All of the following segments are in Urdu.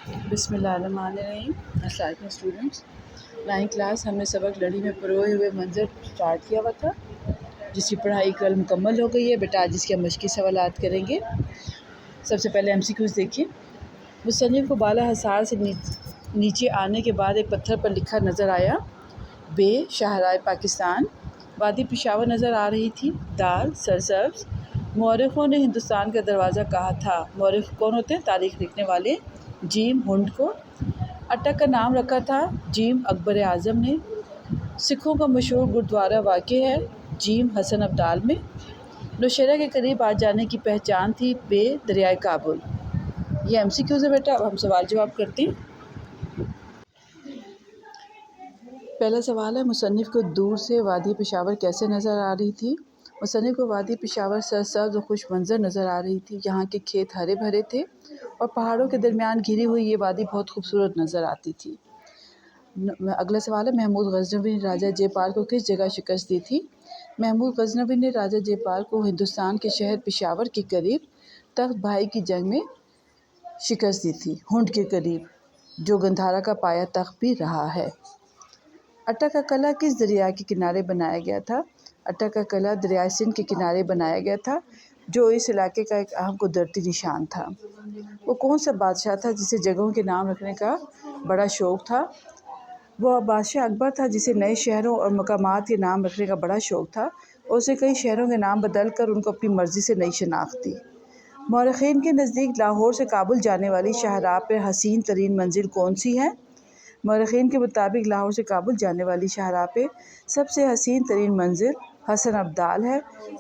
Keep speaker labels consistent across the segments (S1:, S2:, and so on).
S1: بسم اللہ الرحمن الرحیم۔ السلام علیکم اسٹوڈنٹس۔ 9 کلاس ہم نے سبق لڑی میں پروئے ہوئے منظر اسٹارٹ کیا ہوا تھا، جس کی پڑھائی کل مکمل ہو گئی ہے بیٹا۔ آج اس کے مشقی سوالات کریں گے۔ سب سے پہلے MCQs دیکھیے۔ مصنف کو بالا حصار سے نیچے آنے کے بعد ایک پتھر پر لکھا نظر آیا۔ بے شاہراہ پاکستان، وادی پشاور نظر آ رہی تھی۔ دال سرسبز، مورخوں نے ہندوستان کا دروازہ کہا تھا۔ مورخ کون ہوتے ہیں؟ تاریخ لکھنے والے۔ جیم ہنڈ کو اٹک کا نام رکھا تھا۔ جیم اکبر اعظم نے۔ سکھوں کا مشہور گردوارہ واقع ہے۔ جیم حسن ابدال میں۔ نوشہرہ کے قریب آ جانے کی پہچان تھی۔ بے دریائے کابل۔ یہ MCQs ہے بیٹا۔ اب ہم سوال جواب کرتے ہیں۔ پہلا سوال ہے، مصنف کو دور سے وادی پشاور کیسے نظر آ رہی تھی؟ مصنف کو وادی پشاور سرسبز و خوش منظر نظر آ رہی تھی۔ یہاں کے کھیت ہرے بھرے تھے اور پہاڑوں کے درمیان گھری ہوئی یہ وادی بہت خوبصورت نظر آتی تھی۔ اگلا سوال ہے، محمود غزنوی نے راجہ جے پال کو کس جگہ شکست دی تھی؟ محمود غزنوی نے راجہ جے پال کو ہندوستان کے شہر پشاور کے قریب تخت بھائی کی جنگ میں شکست دی تھی، ہنڈ کے قریب، جو گندھارا کا پایا تخت بھی رہا ہے۔ اٹک کا قلعہ کس دریا کے کنارے بنایا گیا تھا؟ اٹک کا قلعہ دریائے سندھ کے کنارے بنایا گیا تھا، جو اس علاقے کا ایک اہم قدرتی نشان تھا۔ وہ کون سا بادشاہ تھا جسے جگہوں کے نام رکھنے کا بڑا شوق تھا؟ وہ بادشاہ اکبر تھا، جسے نئے شہروں اور مقامات کے نام رکھنے کا بڑا شوق تھا اور اسے کئی شہروں کے نام بدل کر ان کو اپنی مرضی سے نئی شناخت دی۔ مورخین کے نزدیک لاہور سے کابل جانے والی شاہراہ پر حسین ترین منزل کون سی ہے؟ مورخین کے مطابق لاہور سے کابل جانے والی شاہراہ پہ سب سے حسین ترین منزل حسن ابدال ہے،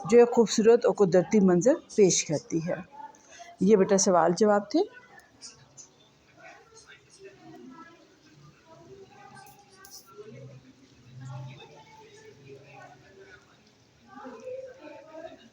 S1: جو ایک خوبصورت اور قدرتی منظر پیش کرتی ہے۔ یہ بیٹا سوال جواب تھے۔